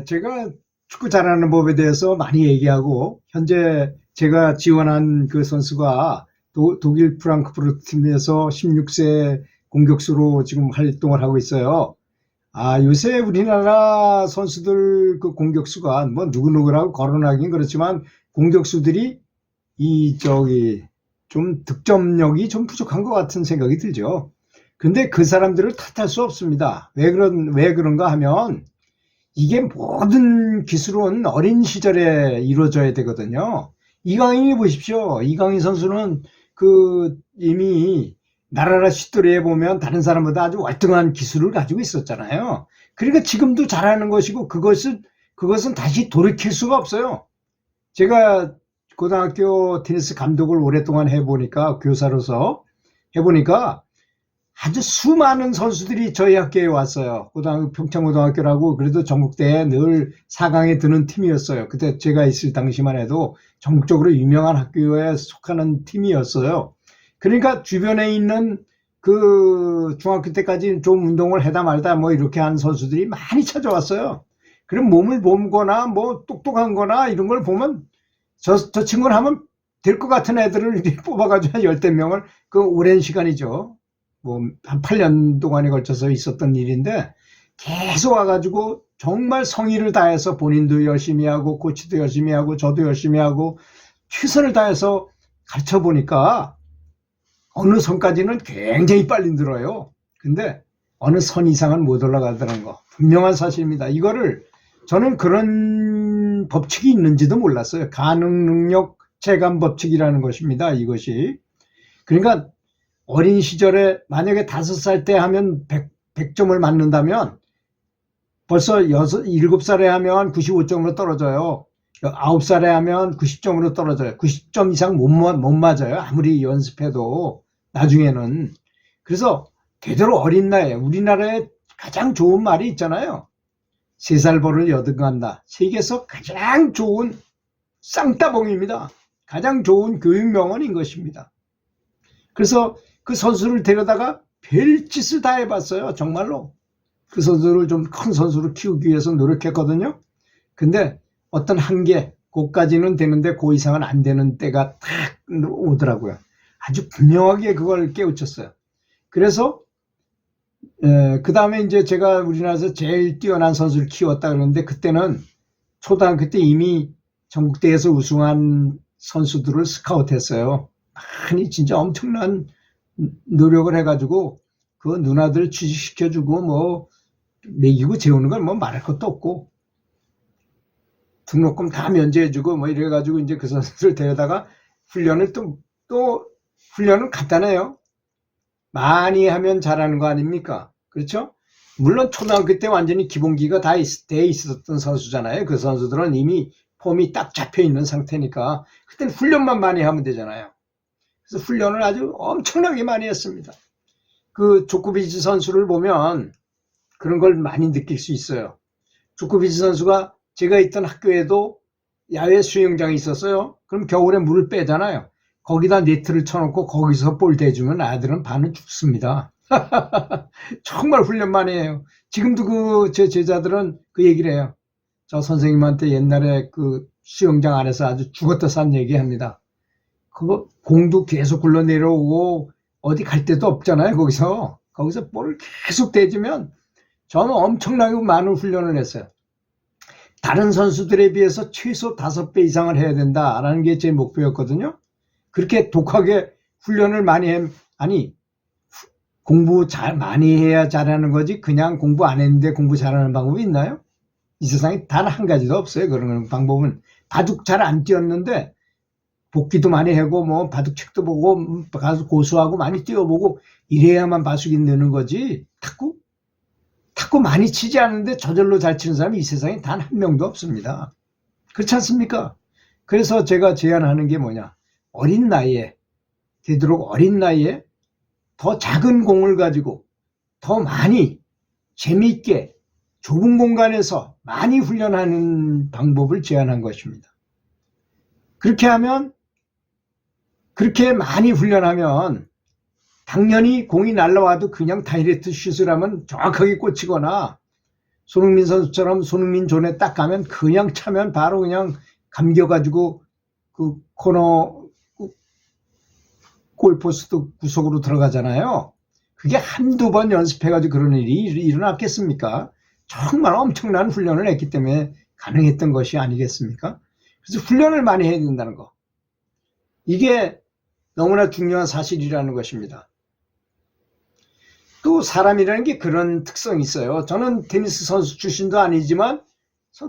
제가 축구 잘하는 법에 대해서 많이 얘기하고, 현재 제가 지원한 그 선수가 독일 프랑크푸르트 팀에서 16세 공격수로 지금 활동을 하고 있어요. 요새 우리나라 선수들 그 공격수가 뭐 누구누구라고 거론하긴 그렇지만, 공격수들이 좀 득점력이 좀 부족한 것 같은 생각이 들죠. 근데 그 사람들을 탓할 수 없습니다. 왜 그런가 하면, 이게 모든 기술은 어린 시절에 이루어져야 되거든요. 이강인이 보십시오. 이강인 선수는 이미 나라라 슛돌이에 보면 다른 사람보다 아주 월등한 기술을 가지고 있었잖아요. 그러니까 지금도 잘하는 것이고, 그것은 다시 돌이킬 수가 없어요. 제가 고등학교 테니스 감독을 오랫동안 해보니까, 교사로서 해보니까 아주 수많은 선수들이 저희 학교에 왔어요. 평창고등학교라고 그래도 전국대회 늘 4강에 드는 팀이었어요. 그때 제가 있을 당시만 해도 전국적으로 유명한 학교에 속하는 팀이었어요. 그러니까 주변에 있는 그 중학교 때까지 좀 운동을 해다 말다 뭐 이렇게 한 선수들이 많이 찾아왔어요. 그럼 몸을 보거나 뭐 똑똑한 거나 이런 걸 보면 저 친구는 하면 될 것 같은 애들을 뽑아가지고 한 10명을 그 오랜 시간이죠. 뭐 한 8년 동안에 걸쳐서 있었던 일인데, 계속 와가지고 정말 성의를 다해서 본인도 열심히 하고 코치도 열심히 하고 저도 열심히 하고 최선을 다해서 가르쳐 보니까 어느 선까지는 굉장히 빨리 늘어요. 근데 어느 선 이상은 못 올라가더라는 거 분명한 사실입니다. 이거를 저는 그런 법칙이 있는지도 몰랐어요. 가능 능력 체감 법칙이라는 것입니다. 이것이. 그러니까 어린 시절에 만약에 5살 때 하면 100점을 맞는다면 벌써 7살에 하면 95점으로 떨어져요. 9살에 하면 90점으로 떨어져요. 90점 이상 못 맞아요. 아무리 연습해도 나중에는. 그래서 되도록 어린 나이에, 우리나라에 가장 좋은 말이 있잖아요. 3살 버를 여든간다. 세계에서 가장 좋은 쌍따봉입니다. 가장 좋은 교육명언인 것입니다. 그래서 그 선수를 데려다가 별짓을 다 해봤어요. 정말로. 그 선수를 좀 큰 선수로 키우기 위해서 노력했거든요. 근데 어떤 한계, 그까지는 되는데 그 이상은 안 되는 때가 딱 오더라고요. 아주 분명하게 그걸 깨우쳤어요. 그래서 그 다음에 이제 제가 우리나라에서 제일 뛰어난 선수를 키웠다 그러는데, 그때는 초등학교 때 이미 전국대회에서 우승한 선수들을 스카우트했어요. 많이 진짜 엄청난 노력을 해가지고 그 누나들 취직시켜주고 뭐 먹이고 재우는 건 뭐 말할 것도 없고, 등록금 다 면제해주고 뭐 이래가지고 이제 그 선수들 데려다가 훈련을 또 훈련은 간단해요. 많이 하면 잘하는 거 아닙니까? 그렇죠? 물론 초등학교 때 완전히 기본기가 다 돼 있었던 선수잖아요. 그 선수들은 이미 폼이 딱 잡혀 있는 상태니까 그때는 훈련만 많이 하면 되잖아요. 그래서 훈련을 아주 엄청나게 많이 했습니다. 그 조코비치 선수를 보면 그런 걸 많이 느낄 수 있어요. 조코비치 선수가 제가 있던 학교에도 야외 수영장이 있었어요. 그럼 겨울에 물을 빼잖아요. 거기다 네트를 쳐놓고 거기서 볼 대주면 아들은 반은 죽습니다. 정말 훈련 많이 해요. 지금도 제 제자들은 그 얘기를 해요. 저 선생님한테 옛날에 그 수영장 안에서 아주 죽었다 산 얘기 합니다. 그거 공도 계속 굴러 내려오고 어디 갈 데도 없잖아요. 거기서 볼을 계속 대주면 저는 엄청나게 많은 훈련을 했어요. 다른 선수들에 비해서 최소 5배 이상을 해야 된다라는 게 제 목표였거든요. 그렇게 독하게 훈련을 많이 공부 많이 해야 잘하는 거지 그냥 공부 안 했는데 공부 잘하는 방법이 있나요? 이 세상에 단 한 가지도 없어요. 그런 방법은. 바둑 잘 안 뛰었는데 복기도 많이 하고 뭐 바둑책도 보고 가서 고수하고 많이 뛰어보고 이래야만 바둑이 느는 거지. 탁구 많이 치지 않는데 저절로 잘 치는 사람이 이 세상에 단 한 명도 없습니다. 그렇지 않습니까? 그래서 제가 제안하는 게 뭐냐, 어린 나이에, 되도록 어린 나이에 더 작은 공을 가지고 더 많이 재미있게 좁은 공간에서 많이 훈련하는 방법을 제안한 것입니다. 그렇게 많이 훈련하면 당연히 공이 날라와도 그냥 다이렉트 슛을 하면 정확하게 꽂히거나 손흥민 선수처럼 손흥민 존에 딱 가면 그냥 차면 바로 그냥 감겨가지고 그 코너 골포스트 구석으로 들어가잖아요. 그게 한두 번 연습해가지고 그런 일이 일어났겠습니까? 정말 엄청난 훈련을 했기 때문에 가능했던 것이 아니겠습니까? 그래서 훈련을 많이 해야 된다는 거. 이게 너무나 중요한 사실이라는 것입니다. 또 사람이라는 게 그런 특성이 있어요. 저는 테니스 선수 출신도 아니지만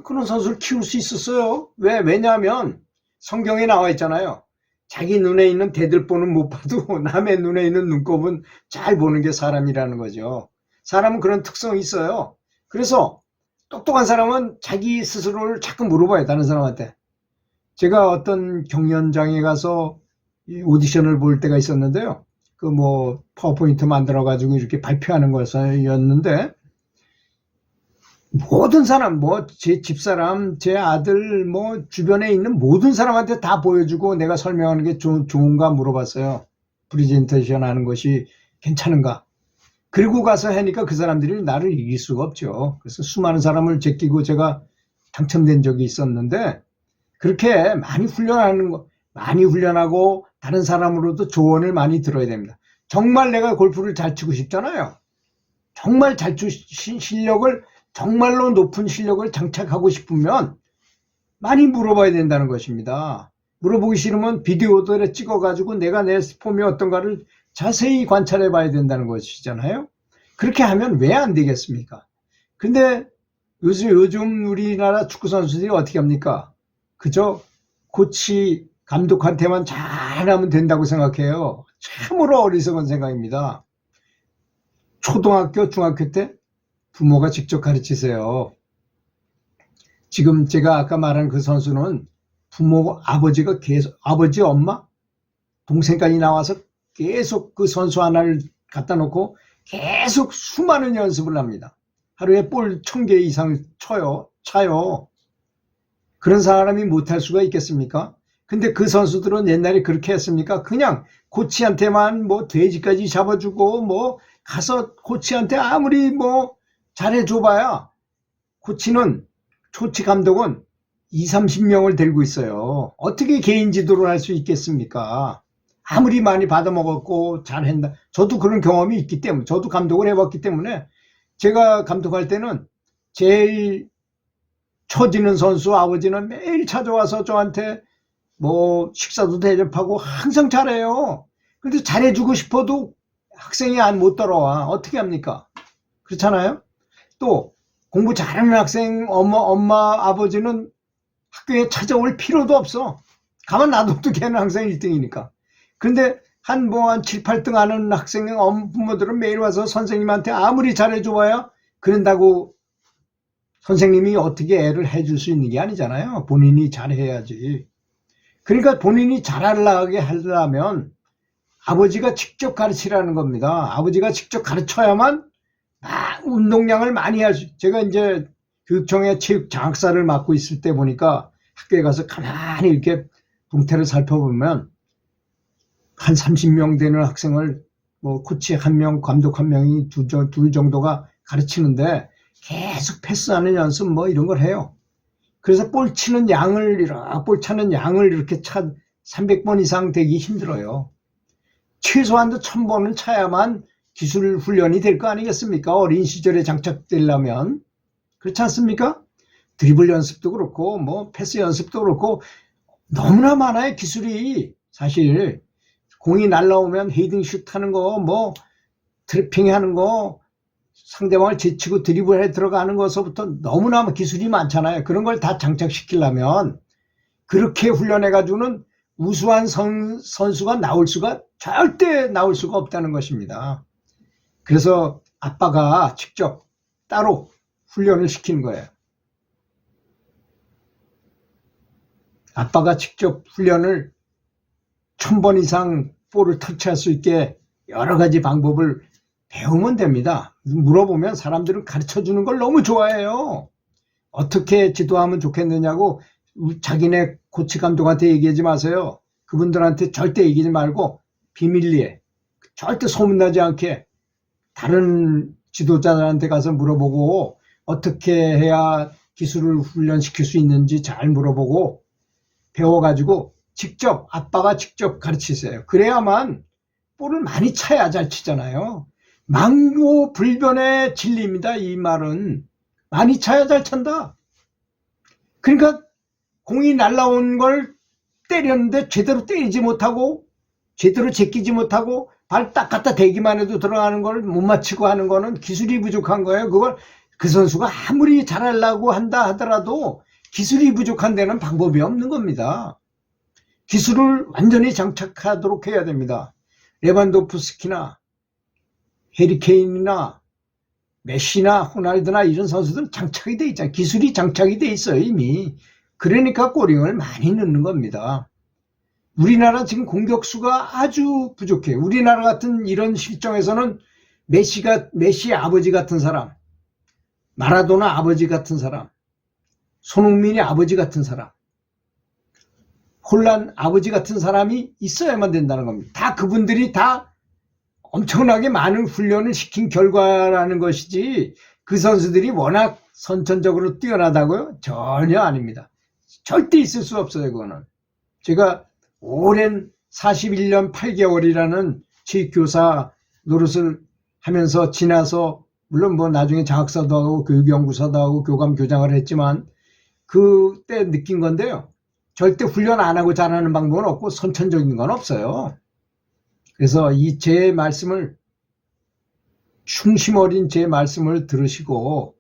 그런 선수를 키울 수 있었어요. 왜냐하면 성경에 나와 있잖아요. 자기 눈에 있는 대들보는 못 봐도 남의 눈에 있는 눈곱은 잘 보는 게 사람이라는 거죠. 사람은 그런 특성이 있어요. 그래서 똑똑한 사람은 자기 스스로를 자꾸 물어봐요. 다른 사람한테. 제가 어떤 경연장에 가서 오디션을 볼 때가 있었는데요. 그 뭐 파워포인트 만들어 가지고 이렇게 발표하는 것이었는데 모든 사람, 뭐 제 집사람, 제 아들, 뭐 주변에 있는 모든 사람한테 다 보여주고 내가 설명하는 게 좋은가 물어봤어요. 프레젠테이션 하는 것이 괜찮은가. 그리고 가서 하니까 그 사람들이 나를 이길 수가 없죠. 그래서 수많은 사람을 제끼고 제가 당첨된 적이 있었는데 그렇게 많이 훈련하고 다른 사람으로도 조언을 많이 들어야 됩니다. 정말 내가 골프를 잘 치고 싶잖아요. 정말 잘 치신 실력을 정말로 높은 실력을 장착하고 싶으면 많이 물어봐야 된다는 것입니다. 물어보기 싫으면 비디오들에 찍어가지고 내가 내 폼이 어떤가를 자세히 관찰해 봐야 된다는 것이잖아요. 그렇게 하면 왜 안 되겠습니까? 근데 요즘 우리나라 축구 선수들이 어떻게 합니까? 그저 코치 감독한테만 잘하면 된다고 생각해요. 참으로 어리석은 생각입니다. 초등학교, 중학교 때 부모가 직접 가르치세요. 지금 제가 아까 말한 그 선수는 아버지가 계속, 아버지, 엄마, 동생까지 나와서 계속 그 선수 하나를 갖다 놓고 계속 수많은 연습을 합니다. 하루에 볼 1000개 이상 차요. 그런 사람이 못할 수가 있겠습니까? 근데 그 선수들은 옛날에 그렇게 했습니까? 그냥 코치한테만 뭐 돼지까지 잡아주고 뭐 가서 코치한테 아무리 뭐 잘해줘봐야 코치 감독은 20-30명을 데리고 있어요. 어떻게 개인 지도를 할 수 있겠습니까? 아무리 많이 받아먹었고 잘한다. 저도 그런 경험이 있기 때문에, 저도 감독을 해봤기 때문에 제가 감독할 때는 제일 처지는 선수 아버지는 매일 찾아와서 저한테 뭐 식사도 대접하고 항상 잘해요. 근데 잘해주고 싶어도 학생이 못 따라와. 어떻게 합니까? 그렇잖아요? 또 공부 잘하는 학생 엄마 아버지는 학교에 찾아올 필요도 없어. 가만 놔둬도 걔는 항상 1등이니까. 근데 한 7, 8등 하는 학생 부모들은 매일 와서 선생님한테 아무리 잘해줘봐야 그런다고 선생님이 어떻게 애를 해줄 수 있는 게 아니잖아요. 본인이 잘해야지. 그러니까 본인이 잘하게 하려면 아버지가 직접 가르치라는 겁니다. 아버지가 직접 가르쳐야만 운동량을 많이 제가 이제 교육청의 체육 장학사를 맡고 있을 때 보니까 학교에 가서 가만히 이렇게 동태를 살펴보면 한 30명 되는 학생을 뭐 코치 1명, 감독 1명이 둘 정도가 가르치는데 계속 패스하는 연습 뭐 이런 걸 해요. 그래서 볼 차는 양을 이렇게 300번 이상 되기 힘들어요. 최소한도 1000번은 차야만 기술 훈련이 될 거 아니겠습니까? 어린 시절에 장착되려면. 그렇지 않습니까? 드리블 연습도 그렇고 뭐 패스 연습도 그렇고 너무나 많아요. 기술이. 사실 공이 날라오면 헤딩 슛 하는 거, 뭐 트래핑 하는 거, 상대방을 제치고 드리블에 들어가는 것부터 너무나 기술이 많잖아요. 그런 걸 다 장착시키려면 그렇게 훈련해가지고는 우수한 선수가 절대 나올 수가 없다는 것입니다. 그래서 아빠가 직접 따로 훈련을 시키는 거예요. 아빠가 직접 훈련을 1000번 이상 볼을 터치할 수 있게 여러 가지 방법을 배우면 됩니다. 물어보면 사람들은 가르쳐주는 걸 너무 좋아해요. 어떻게 지도하면 좋겠느냐고 자기네 코치 감독한테 얘기하지 마세요. 그분들한테 절대 얘기하지 말고 비밀리에 절대 소문나지 않게 다른 지도자들한테 가서 물어보고 어떻게 해야 기술을 훈련시킬 수 있는지 잘 물어보고 배워가지고 직접 아빠가 직접 가르치세요. 그래야만 볼을 많이 차야 잘 치잖아요. 망고불변의 진리입니다. 이 말은 많이 차야 잘 찬다. 그러니까 공이 날라온 걸 때렸는데 제대로 때리지 못하고 제대로 제끼지 못하고 발 딱 갖다 대기만 해도 들어가는 걸 못 맞히고 하는 거는 기술이 부족한 거예요. 그걸 그 선수가 아무리 잘하려고 한다 하더라도 기술이 부족한 데는 방법이 없는 겁니다. 기술을 완전히 장착하도록 해야 됩니다. 레반도프스키나 해리케인이나 메시나 호날두나 이런 선수들은 장착이 돼 있잖아요. 기술이 장착이 돼 있어요, 이미. 그러니까 골링을 많이 넣는 겁니다. 우리나라 지금 공격수가 아주 부족해요. 우리나라 같은 이런 실정에서는 메시 아버지 같은 사람, 마라도나 아버지 같은 사람, 손흥민이 아버지 같은 사람, 홀란 아버지 같은 사람이 있어야만 된다는 겁니다. 다 그분들이 다 엄청나게 많은 훈련을 시킨 결과라는 것이지 그 선수들이 워낙 선천적으로 뛰어나다고요? 전혀 아닙니다. 절대 있을 수 없어요. 그거는. 제가 오랜 41년 8개월이라는 체육교사 노릇을 하면서 지나서 물론 뭐 나중에 장학사도 하고 교육연구사도 하고 교감교장을 했지만 그때 느낀 건데요. 절대 훈련 안 하고 잘하는 방법은 없고 선천적인 건 없어요. 그래서 이 제 말씀을 충심 어린 제 말씀을 들으시고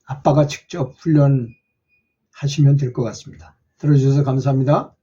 아빠가 직접 훈련하시면 될 것 같습니다. 들어주셔서 감사합니다.